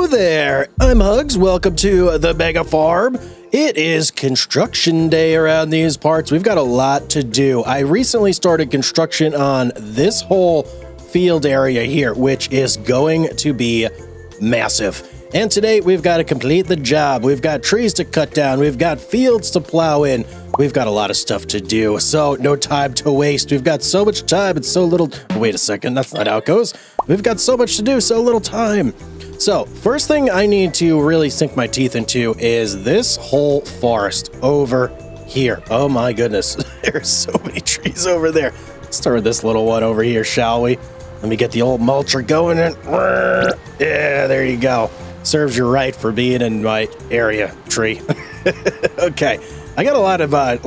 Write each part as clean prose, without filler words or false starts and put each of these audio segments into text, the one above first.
Hello there, I'm Hugz. Welcome to the Mega Farm. It is construction day around these parts. We've got a lot to do. I recently started construction on this whole field area here, which is going to be massive. And today we've got to complete the job. We've got trees to cut down. We've got fields to plow in. We've got a lot of stuff to do, so no time to waste. We've got so much time and so little... Wait a second, that's not how it goes. We've got so much to do, so little time. So, first thing I need to really sink my teeth into is this whole forest over here. Oh my goodness, there's so many trees over there. Let's start with this little one over here, shall we? Let me get the old mulcher going and... Yeah, there you go. Serves you right for being in my area, tree. Okay, I got a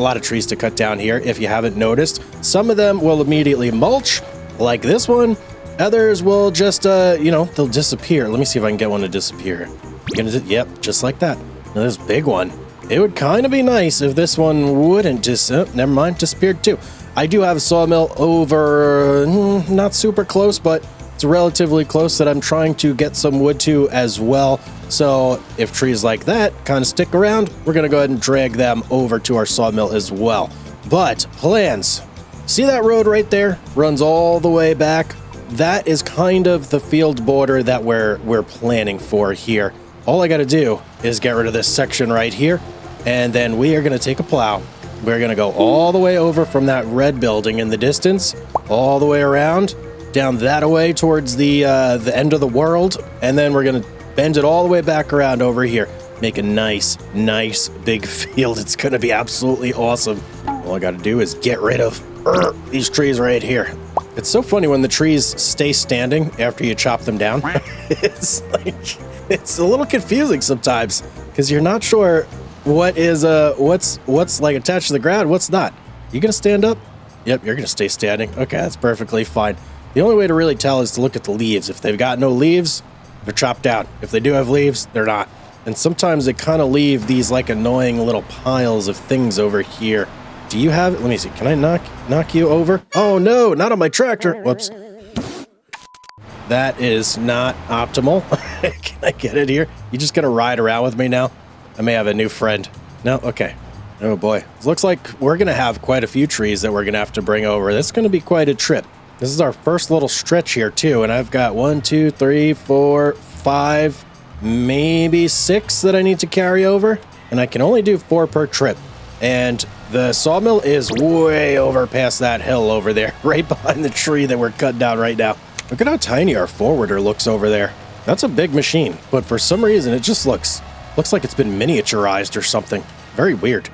lot of trees to cut down here, if you haven't noticed. Some of them will immediately mulch, like this one. Others will just, they'll disappear. Let me see if I can get one to disappear. Yep, just like that. Now, this big one. It would kind of be nice if this one wouldn't never mind, disappeared too. I do have a sawmill over, not super close, but it's relatively close that I'm trying to get some wood to as well. So if trees like that kind of stick around, we're going to go ahead and drag them over to our sawmill as well. But plans. See that road right there? Runs all the way back. That is kind of the field border that we're planning for here. All I got to do is get rid of this section right here, and then we are going to take a plow. We're going to go all the way over from that red building in the distance, all the way around, down that way towards the end of the world, and then we're going to bend it all the way back around over here. Make a nice big field. It's going to be absolutely awesome. All I got to do is get rid of these trees right here. It's so funny when the trees stay standing after you chop them down. It's a little confusing sometimes because you're not sure what is what's like attached to the ground, what's not. You gonna stand up? Yep, you're gonna stay standing. Okay, that's perfectly fine. The only way to really tell is to look at the leaves. If they've got no leaves, they're chopped down. If they do have leaves, they're not. And sometimes they kind of leave these like annoying little piles of things over here. Do you have it? Let me see. Can I knock you over? Oh no, not on my tractor. Whoops. That is not optimal. Can I get it here? You just gonna ride around with me now? I may have a new friend. No? Okay. Oh boy. It looks like we're gonna have quite a few trees that we're gonna have to bring over. That's gonna be quite a trip. This is our first little stretch here too, and I've got 1, 2, 3, 4, 5, maybe 6 that I need to carry over, and I can only do 4 per trip. And the sawmill is way over past that hill over there, right behind the tree that we're cutting down right now. Look at how tiny our forwarder looks over there. That's a big machine, but for some reason it just looks like it's been miniaturized or something. Very weird.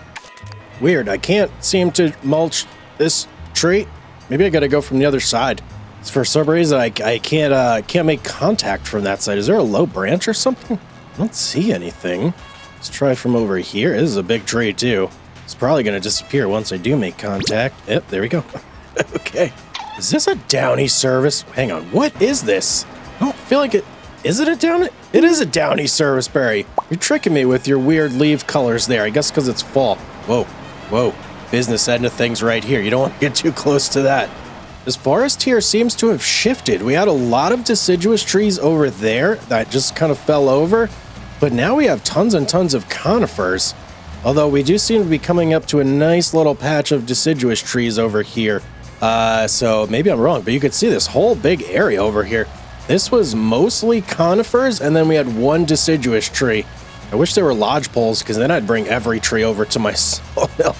Weird. I can't seem to mulch this tree. Maybe I gotta go from the other side. For some reason I can't make contact from that side. Is there a low branch or something? I don't see anything. Let's try from over here. This is a big tree too. It's probably going to disappear once I do make contact. Yep, there we go. Okay. Is this a downy service? Hang on. What is this? I don't feel like it... Is it a downy? It is a downy service, Barry. You're tricking me with your weird leaf colors there. I guess because it's fall. Whoa. Business end of things right here. You don't want to get too close to that. This forest here seems to have shifted. We had a lot of deciduous trees over there that just kind of fell over. But now we have tons and tons of conifers. Although we do seem to be coming up to a nice little patch of deciduous trees over here. So maybe I'm wrong, but you could see this whole big area over here. This was mostly conifers, and then we had one deciduous tree. I wish there were lodge poles, because then I'd bring every tree over to my sawmill.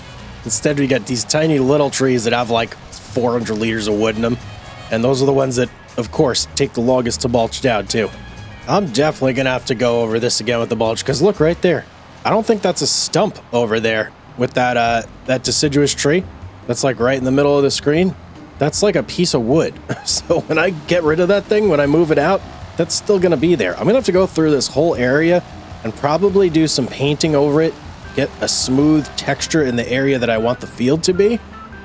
Instead, we got these tiny little trees that have like 400 liters of wood in them. And those are the ones that, of course, take the longest to mulch down, too. I'm definitely going to have to go over this again with the mulch, because look right there. I don't think that's a stump over there with that deciduous tree. That's like right in the middle of the screen. That's like a piece of wood. So when I get rid of that thing, when I move it out, that's still going to be there. I'm going to have to go through this whole area and probably do some painting over it, get a smooth texture in the area that I want the field to be,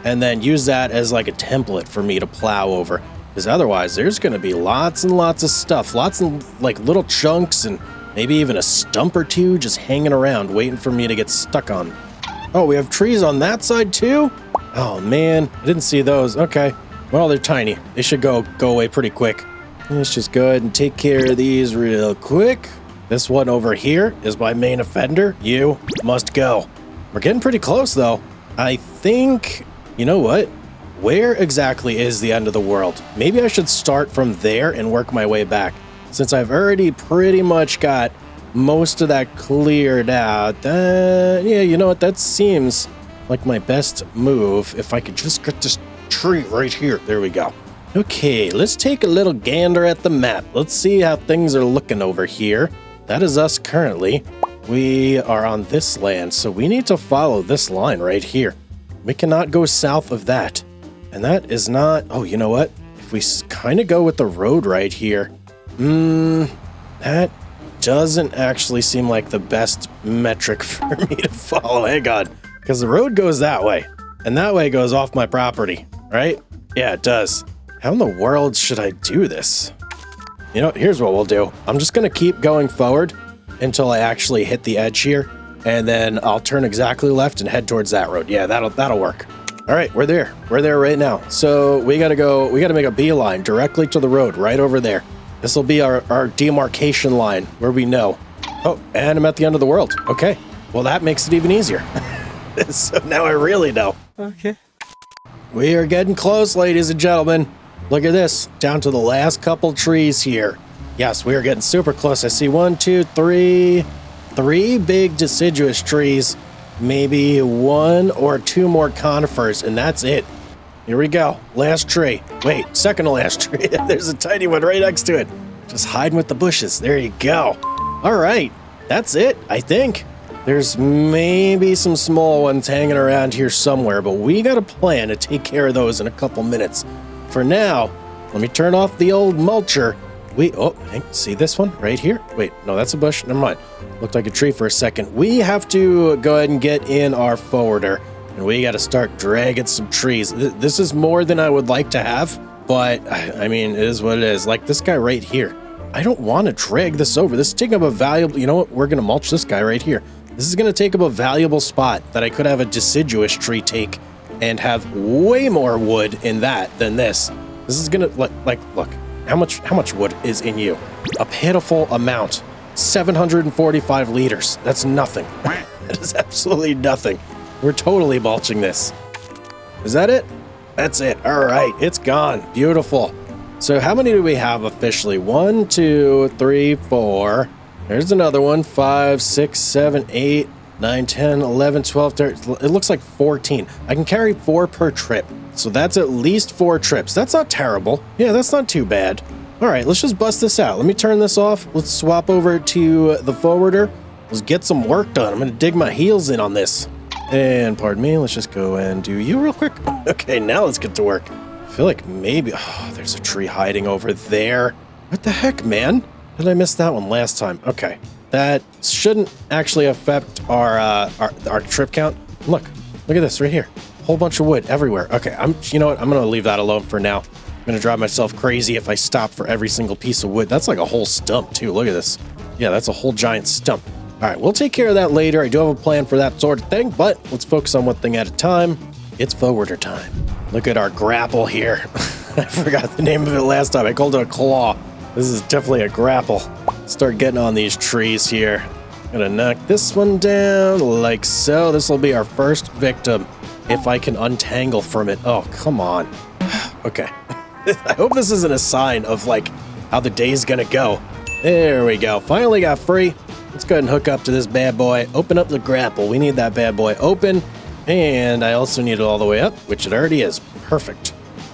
and then use that as like a template for me to plow over. Because otherwise, there's going to be lots and lots of stuff, lots of like little chunks and maybe even a stump or two just hanging around waiting for me to get stuck on. Oh, we have trees on that side too? Oh man, I didn't see those. Okay, well, they're tiny. They should go away pretty quick. Let's just go ahead and take care of these real quick. This one over here is my main offender. You must go. We're getting pretty close, though. I think, you know what? Where exactly is the end of the world? Maybe I should start from there and work my way back. Since I've already pretty much got most of that cleared out. Yeah, you know what? That seems like my best move. If I could just get this tree right here. There we go. Okay, let's take a little gander at the map. Let's see how things are looking over here. That is us currently. We are on this land, so we need to follow this line right here. We cannot go south of that. And that is not... Oh, you know what? If we kind of go with the road right here... that doesn't actually seem like the best metric for me to follow. Hang on. Because the road goes that way. And that way goes off my property, right? Yeah, it does. How in the world should I do this? You know, here's what we'll do. I'm just going to keep going forward until I actually hit the edge here. And then I'll turn exactly left and head towards that road. Yeah, that'll work. All right, we're there. We're there right now. So we got to make a beeline directly to the road right over there. This will be our demarcation line where we know. Oh, and I'm at the end of the world. Okay. Well, that makes it even easier. So now I really know. Okay. We are getting close, ladies and gentlemen. Look at this. Down to the last couple trees here. Yes, we are getting super close. I see 1, 2, 3 big deciduous trees. Maybe 1 or 2 more conifers, and that's it. Here we go. Last tree. Wait, second to last tree. There's a tiny one right next to it. Just hiding with the bushes. There you go. All right. That's it, I think. There's maybe some small ones hanging around here somewhere, but we got a plan to take care of those in a couple minutes. For now, let me turn off the old mulcher. See this one right here? Wait, no, that's a bush. Never mind. Looked like a tree for a second. We have to go ahead and get in our forwarder, and we got to start dragging some trees. This is more than I would like to have, but I mean, it is what it is. Like this guy right here. I don't want to drag this over. This is taking up a valuable, you know what? We're going to mulch this guy right here. This is going to take up a valuable spot that I could have a deciduous tree take and have way more wood in that than this. This is going to, look, how much wood is in you? A pitiful amount. 745 liters. That's nothing. That is absolutely nothing. We're totally mulching this. Is that it? That's it. All right, it's gone. Beautiful. So how many do we have officially? 1, 2, 3, 4. There's another one. 5, 6, 7, 8, 9, 10, 11, 12, 13. It looks like 14. I can carry 4 per trip. So that's at least 4 trips. That's not terrible. Yeah, that's not too bad. All right, let's just bust this out. Let me turn this off. Let's swap over to the forwarder. Let's get some work done. I'm going to dig my heels in on this. And pardon me, let's just go and do you real quick. Okay, now let's get to work. I feel like maybe... Oh, there's a tree hiding over there. What the heck, man? Did I miss that one last time? Okay. That shouldn't actually affect our trip count. Look at this right here. Whole bunch of wood everywhere. Okay, you know what? I'm going to leave that alone for now. I'm going to drive myself crazy if I stop for every single piece of wood. That's like a whole stump, too. Look at this. Yeah, that's a whole giant stump. All right, we'll take care of that later. I do have a plan for that sort of thing, but let's focus on one thing at a time. It's forwarder time. Look at our grapple here. I forgot the name of it last time. I called it a claw. This is definitely a grapple. Start getting on these trees here. Gonna knock this one down like so. This will be our first victim if I can untangle from it. Oh, come on. Okay. I hope this isn't a sign of like how the day's gonna go. There we go. Finally got free. Let's go ahead and hook up to this bad boy. Open up the grapple. We need that bad boy open. And I also need it all the way up, which it already is. Perfect.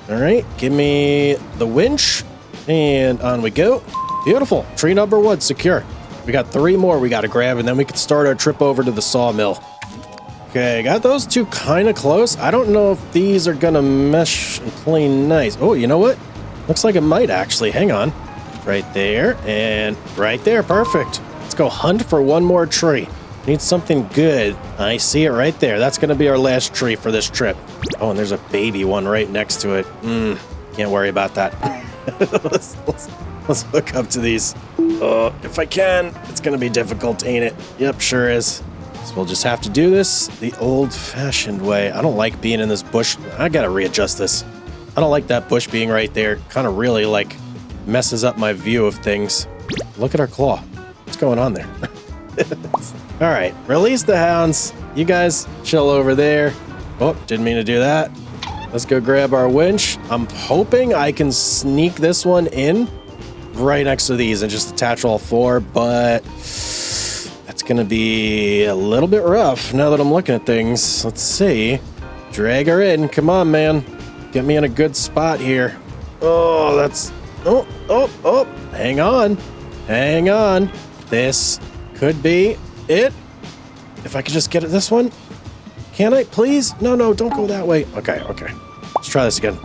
All right. Give me the winch. And on we go. Beautiful. Tree number 1 secure. We got 3 more we got to grab, and then we can start our trip over to the sawmill. Okay, got those 2 kind of close. I don't know if these are going to mesh and play nice. Oh, you know what? Looks like it might actually. Hang on. Right there and right there. Perfect. Let's go hunt for 1 more tree. Need something good. I see it right there. That's going to be our last tree for this trip. Oh, and there's a baby one right next to it. Can't worry about that. let's hook up to these. Oh, if I can. It's going to be difficult, ain't it? Yep, sure is. So we'll just have to do this the old-fashioned way. I don't like being in this bush. I got to readjust this. I don't like that bush being right there. Kind of really, like, messes up my view of things. Look at our claw. It's What's going on there? All right, release the hounds. You guys chill over there. Oh, didn't mean to do that. Let's go grab our winch. I'm hoping I can sneak this one in right next to these and just attach all 4, but that's gonna be a little bit rough now that I'm looking at things. Let's see. Drag her in. Come on, man. Get me in a good spot here. Oh, that's... Oh. Hang on. Hang on. This could be it. If I could just get it this one. Can I, please? No, don't go that way. Okay. Let's try this again.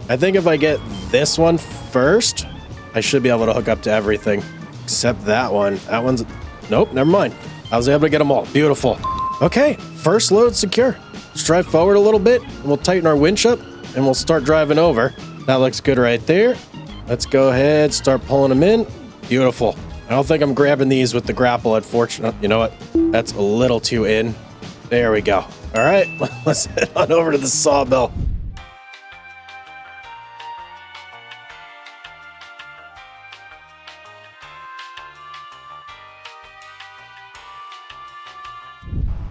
I think if I get this one first, I should be able to hook up to everything. Except that one. That one's... Nope, never mind. I was able to get them all. Beautiful. Okay, first load secure. Let's drive forward a little bit, and we'll tighten our winch up, and we'll start driving over. That looks good right there. Let's go ahead, start pulling them in. Beautiful. I don't think I'm grabbing these with the grapple, unfortunately. You know what? That's a little too in. There we go. All right, let's head on over to the sawmill.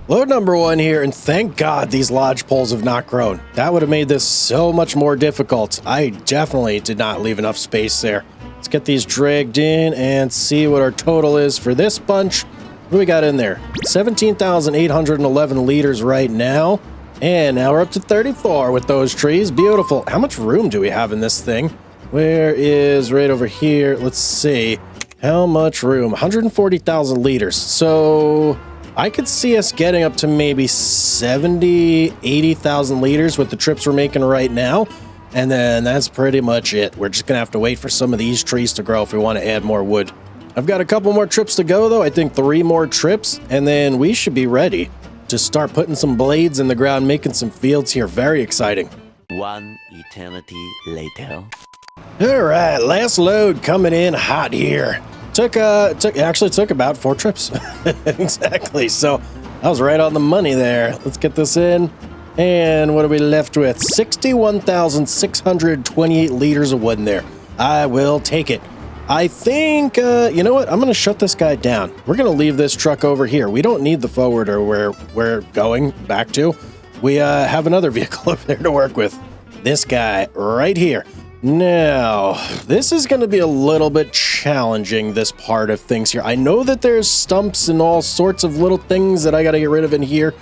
Load number 1 here, and thank God these lodge poles have not grown. That would have made this so much more difficult. I definitely did not leave enough space there. Let's get these dragged in and see what our total is for this bunch. What do we got in there? 17,811 liters right now. And now we're up to 34 with those trees. Beautiful. How much room do we have in this thing? Where is right over here? Let's see. How much room? 140,000 liters. So I could see us getting up to maybe 70, 80,000 liters with the trips we're making right now. And then that's pretty much it. We're just going to have to wait for some of these trees to grow if we want to add more wood. I've got a couple more trips to go, though. I think 3 more trips, and then we should be ready to start putting some blades in the ground, making some fields here. Very exciting. 1 eternity later. All right, last load coming in hot here. Actually took about 4 trips. Exactly. So I was right on the money there. Let's get this in. And what are we left with? 61,628 liters of wood in there. I will take it. I think, you know what? I'm going to shut this guy down. We're going to leave this truck over here. We don't need the forwarder where we're going back to. We have another vehicle over there to work with. This guy right here. Now, this is going to be a little bit challenging, this part of things here. I know that there's stumps and all sorts of little things that I got to get rid of in here.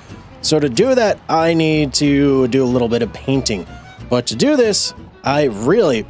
So to do that, I need to do a little bit of painting. But to do this, I really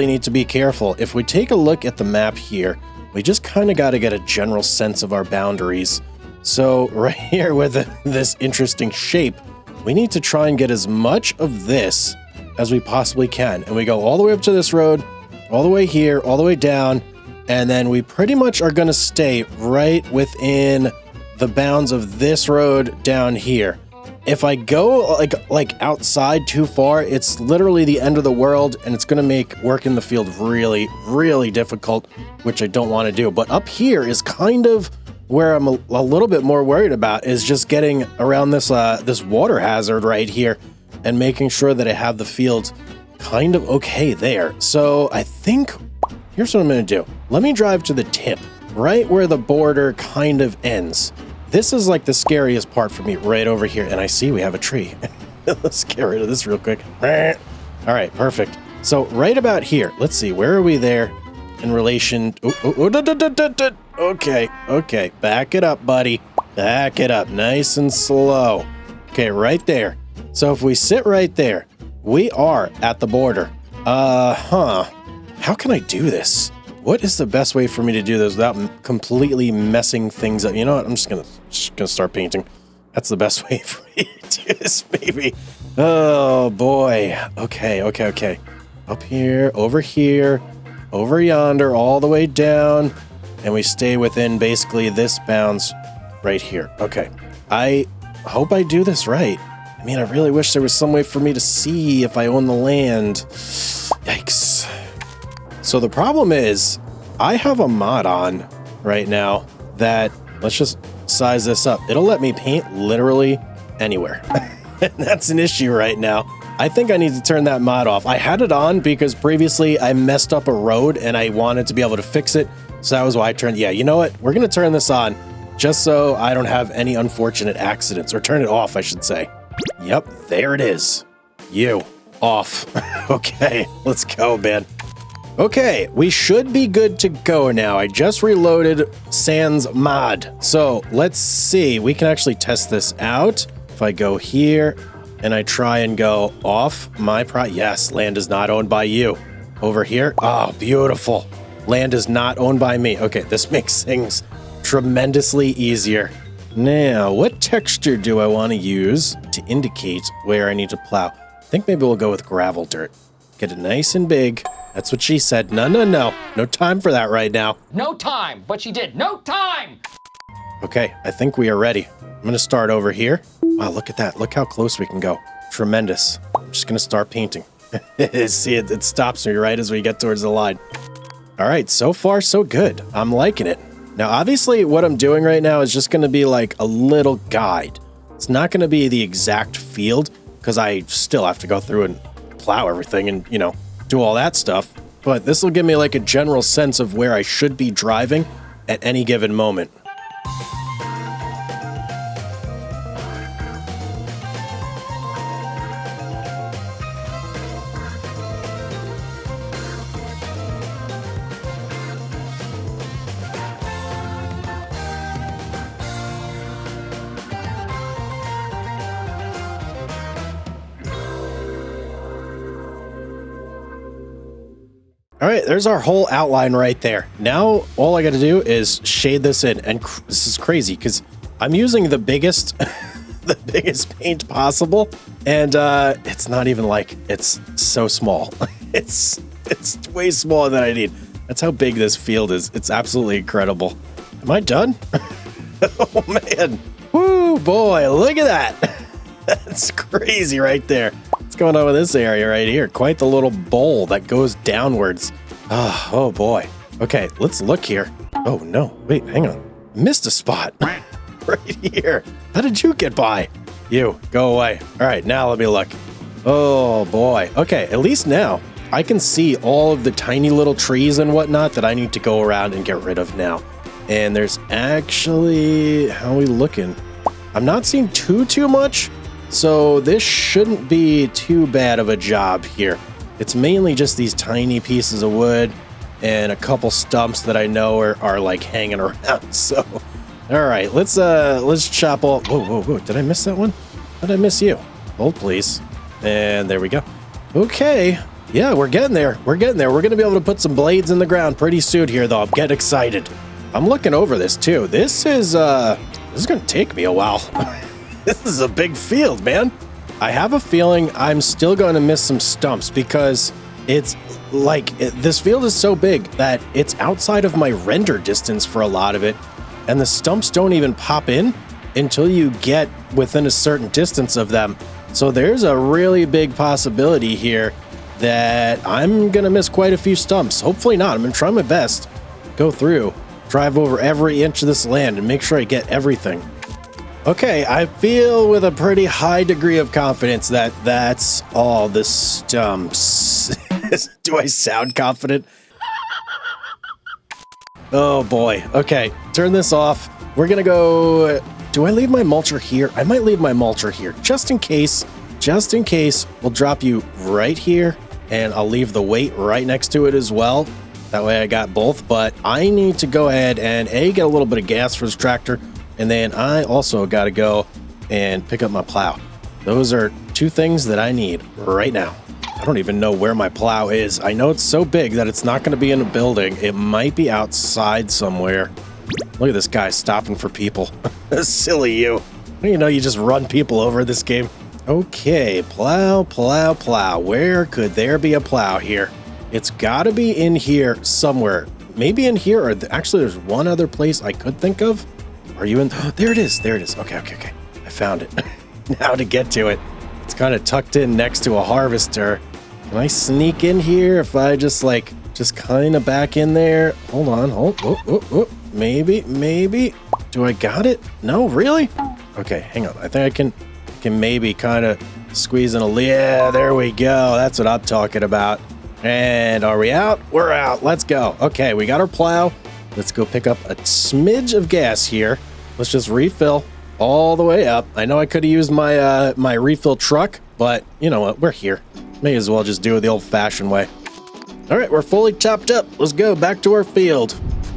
need to be careful. If we take a look at the map here, we just kind of got to get a general sense of our boundaries. So right here with this interesting shape, we need to try and get as much of this as we possibly can. And we go all the way up to this road, all the way here, all the way down, and then we pretty much are going to stay right within the bounds of this road down here. If I go like outside too far, it's literally the end of the world, and it's going to make work in the field really difficult, which I don't want to do. But up here is kind of where I'm a little bit more worried about, is just getting around this this water hazard right here and making sure that I have the field kind of okay there. So I think here's what I'm going to do. Let me drive to the tip, right where the border kind of ends. This is like the scariest part for me right over here. And I see we have a tree. Let's get rid of this real quick. All right, perfect. So right about here, let's see, where are we there in relation? Okay. Back it up, buddy. Back it up nice and slow. Okay, right there. So if we sit right there, we are at the border. How can I do this? What is the best way for me to do this without completely messing things up? You know what? I'm just gonna start painting. That's the best way for me to do this, maybe. Oh boy. Okay. Up here, over yonder, all the way down, and we stay within basically this bounds right here. Okay. I hope I do this right. I mean, I really wish there was some way for me to see if I own the land. Yikes. So the problem is, I have a mod on right now that, let's just size this up. It'll let me paint literally anywhere. And that's an issue right now. I think I need to turn that mod off. I had it on because previously I messed up a road and I wanted to be able to fix it So that was why I turned. Yeah, you know what? We're going to turn this on just so I don't have any unfortunate accidents, or turn it off, I should say. Yep, there it is. You, off. Okay, let's go, man. Okay, we should be good to go now. I just reloaded Sans mod. So let's see, we can actually test this out. If I go here and I try and go off my yes, land is not owned by you. Over here, oh, beautiful. Land is not owned by me. Okay, this makes things tremendously easier. Now, what texture do I want to use to indicate where I need to plow? I think maybe we'll go with gravel dirt. Get it nice and big. That's what she said. No, no, no. No time for that right now. No time, but she did. No time! Okay, I think we are ready. I'm going to start over here. Wow, look at that. Look how close we can go. Tremendous. I'm just going to start painting. See, it stops me right as we get towards the line. All right, so far, so good. I'm liking it. Now, obviously, what I'm doing right now is just going to be like a little guide. It's not going to be the exact field because I still have to go through and plow everything and, you know, do all that stuff. But this will give me like a general sense of where I should be driving at any given moment. All right, there's our whole outline right there. Now, all I got to do is shade this in. And this is crazy because I'm using the biggest, the biggest paint possible. And it's not even like, it's so small. It's way smaller than I need. That's how big this field is. It's absolutely incredible. Am I done? Oh, man. Woo, boy, look at that. That's crazy right there. What's going on with this area right here? Quite the little bowl that goes downwards. Oh boy. Okay, let's look here. Oh no, wait, hang on. Missed a spot right here. How did you get by? You, go away. All right, now let me look. Oh boy. Okay, at least now I can see all of the tiny little trees and whatnot that I need to go around and get rid of now. And there's actually, how are we looking? I'm not seeing too much. So this shouldn't be too bad of a job here. It's mainly just these tiny pieces of wood and a couple stumps that I know are like hanging around. So, all right, let's chop all. Whoa! Did I miss that one? How did I miss you? Hold, please. And there we go. Okay, yeah, we're getting there. We're getting there. We're gonna be able to put some blades in the ground pretty soon here, though. I'm getting excited. I'm looking over this too. This is gonna take me a while. This is a big field, man. I have a feeling I'm still going to miss some stumps because it's like this field is so big that it's outside of my render distance for a lot of it. And the stumps don't even pop in until you get within a certain distance of them. So there's a really big possibility here that I'm going to miss quite a few stumps. Hopefully not. I'm going to try my best. Go through, drive over every inch of this land and make sure I get everything. Okay, I feel with a pretty high degree of confidence that that's all the stumps. Do I sound confident? Oh boy. Okay, turn this off. We're gonna go... Do I leave my mulcher here? I might leave my mulcher here, just in case. Just in case, we'll drop you right here, and I'll leave the weight right next to it as well. That way I got both, but I need to go ahead and get a little bit of gas for this tractor. And then I also got to go and pick up my plow. Those are two things that I need right now. I don't even know where my plow is. I know it's so big that it's not going to be in a building. It might be outside somewhere. Look at this guy stopping for people. Silly you. You know, you just run people over this game. Okay, plow. Where could there be a plow here? It's got to be in here somewhere. Maybe in here, or actually there's one other place I could think of. Are you in? Oh, there it is. There it is. Okay. I found it. Now to get to it. It's kind of tucked in next to a harvester. Can I sneak in here if I just kind of back in there? Hold on. Oh. Maybe. Do I got it? No, really? Okay, hang on. I think I can maybe kind of squeeze in a... Yeah, there we go. That's what I'm talking about. And are we out? We're out. Let's go. Okay, we got our plow. Let's go pick up a smidge of gas here. Let's just refill all the way up. I know I could have used my my refill truck, but you know what? We're here. May as well just do it the old-fashioned way. All right, we're fully chopped up. Let's go back to our field.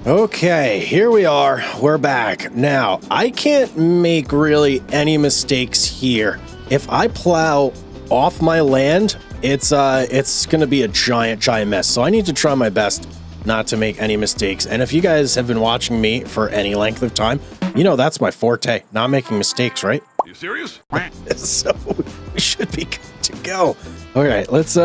Okay, here we are. We're back. Now, I can't make really any mistakes here. If I plow off my land, it's gonna be a giant mess. So I need to try my best not to make any mistakes. And if you guys have been watching me for any length of time, you know that's my forte, not making mistakes, right? You serious? So we should be good to go. All right, let's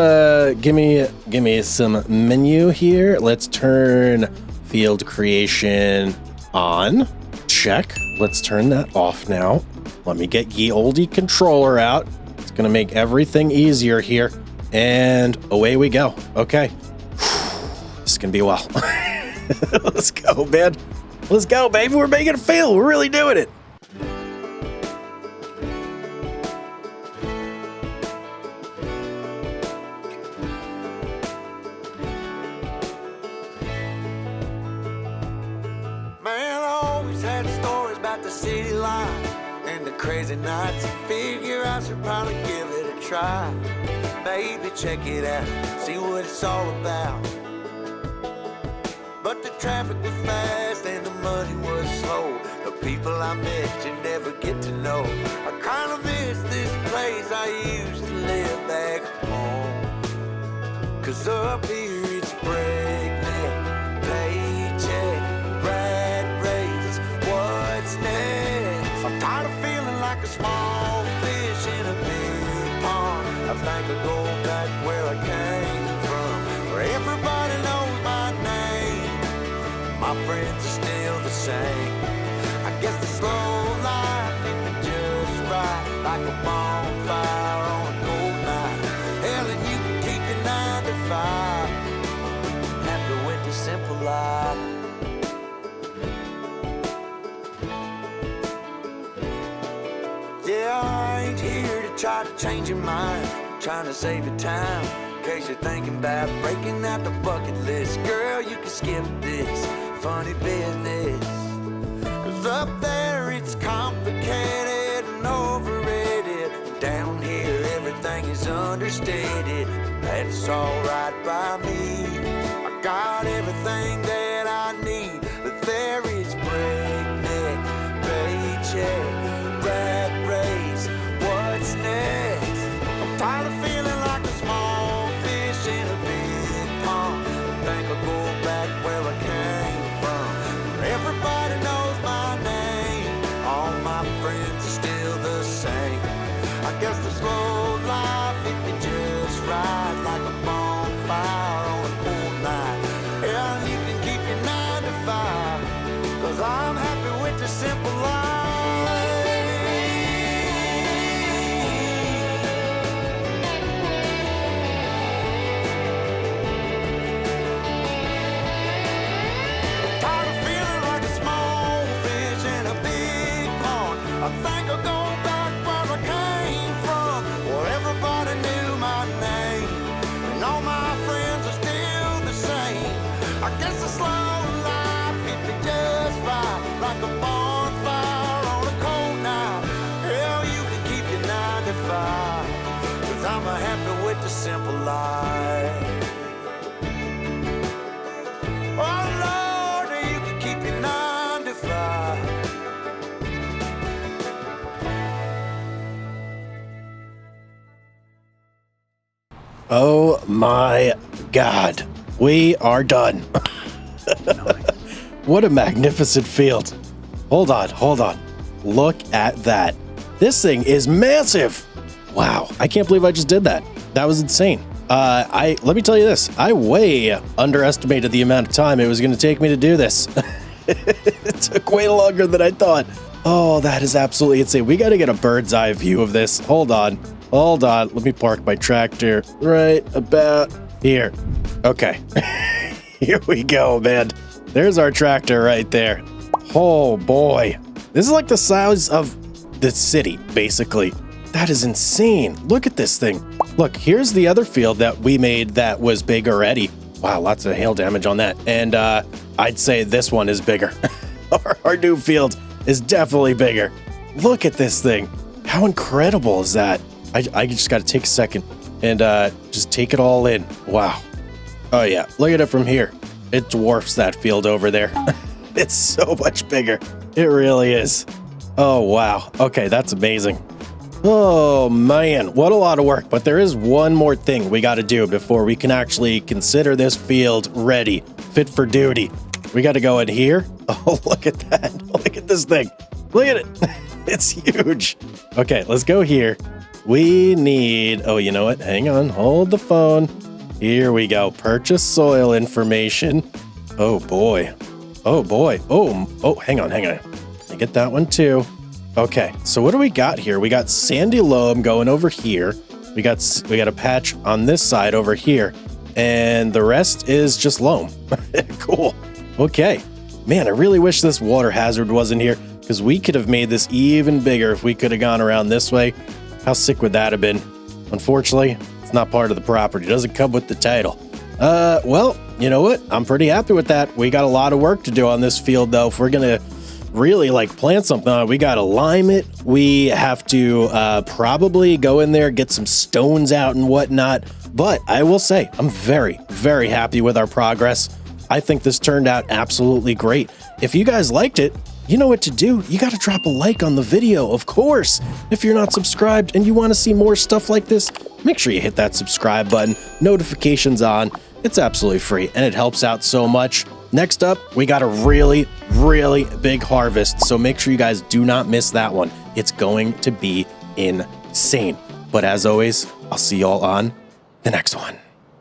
give me some menu here. Let's turn field creation on. Check. Let's turn that off now. Let me get ye oldie controller out. It's gonna make everything easier here. And away we go. Okay. This is gonna be a while. Let's go, man. Let's go, baby. We're making a field. We're really doing it. Man, I always had stories about the city life and the crazy nights. Figure I should probably give it a try. Maybe check it out, see what it's all about. But the traffic was fast and the money was slow. The people I met you never get to know. I kinda miss this place I used to live back home. 'Cause up here it's breakneck, paycheck, rat race, what's next? I'm tired of feeling like a small fish in a big pond. I think I'll go back where I came from, where everybody knows my name. My friends are still the same. I guess the slow life hit me just right, like a bonfire on a cold night. Hell, and you can keep your 9 to 5. Happy with the simple life. Yeah, I ain't here to try to change your mind, trying to save your time. In case you're thinking about breaking out the bucket list, girl, you can skip this funny business. 'Cause up there it's complicated and overrated. Down here everything is understated. That's alright by me. I got everything that I need, but there is breakneck, paycheck, rat race, what's next? I'm tired of feeling like a small fish in a big pond. I think I'll go back where I came from, where everybody knows my name. All my friends are still the same. I guess the slow life hit me just right, like a bonfire on a cool night. Yeah, you can keep your 9 to 5, 'cause I'm happy with the simple life. Tired of feeling like a small fish in a big pond. I think I'll go back where I came from, where everybody knew my name, and all my friends are still the same. I guess the slow life hit me just right, like a bonfire on a cold night. Hell, you can keep your 9 to 5, 'cause I'm happy with the simple life. Oh Lord, you can keep your 9 to 5. Oh my God, we are done. What a magnificent field. Hold on. Look at that. This thing is massive. Wow, I can't believe I just did that. That was insane. Let me tell you this, I way underestimated the amount of time it was gonna take me to do this. It took way longer than I thought. Oh, that is absolutely insane. We gotta get a bird's eye view of this. Hold on. Let me park my tractor right about here. Okay, here we go, man. There's our tractor right there. Oh boy, this is like the size of the city, basically. That is insane. Look at this thing. Look, here's the other field that we made that was big already. Wow, lots of hail damage on that. And I'd say this one is bigger. Our new field is definitely bigger. Look at this thing. How incredible is that? I just got to take a second and just take it all in. Wow. Oh yeah, look at it from here. It dwarfs that field over there. It's so much bigger. It really is. Oh wow. Okay, that's amazing. Oh man, what a lot of work. But there is one more thing we got to do before we can actually consider this field ready, fit for duty. We got to go in here. Oh, look at that. Look at this thing. Look at it. It's huge. Okay, let's go here. We need, oh, you know what? Hang on, hold the phone. Here we go. Purchase soil information. Oh boy. Oh boy. Oh, hang on. I get that one too. Okay, so what do we got here? We got sandy loam going over here. We got a patch on this side over here, and the rest is just loam. Cool. Okay. Man, I really wish this water hazard wasn't here, because we could have made this even bigger if we could have gone around this way. How sick would that have been? Unfortunately, it's not part of the property. It doesn't come with the title. Well, you know what? I'm pretty happy with that. We got a lot of work to do on this field, though. If we're going to really like plant something on it, we got to lime it. We have to probably go in there, get some stones out and whatnot. But I will say, I'm very, very happy with our progress. I think this turned out absolutely great. If you guys liked it, you know what to do. You got to drop a like on the video, of course. If you're not subscribed and you want to see more stuff like this, make sure you hit that subscribe button, notifications on. It's absolutely free and it helps out so much. Next up, we got a really, really big harvest, so make sure you guys do not miss that one. It's going to be insane. But as always, I'll see y'all on the next one.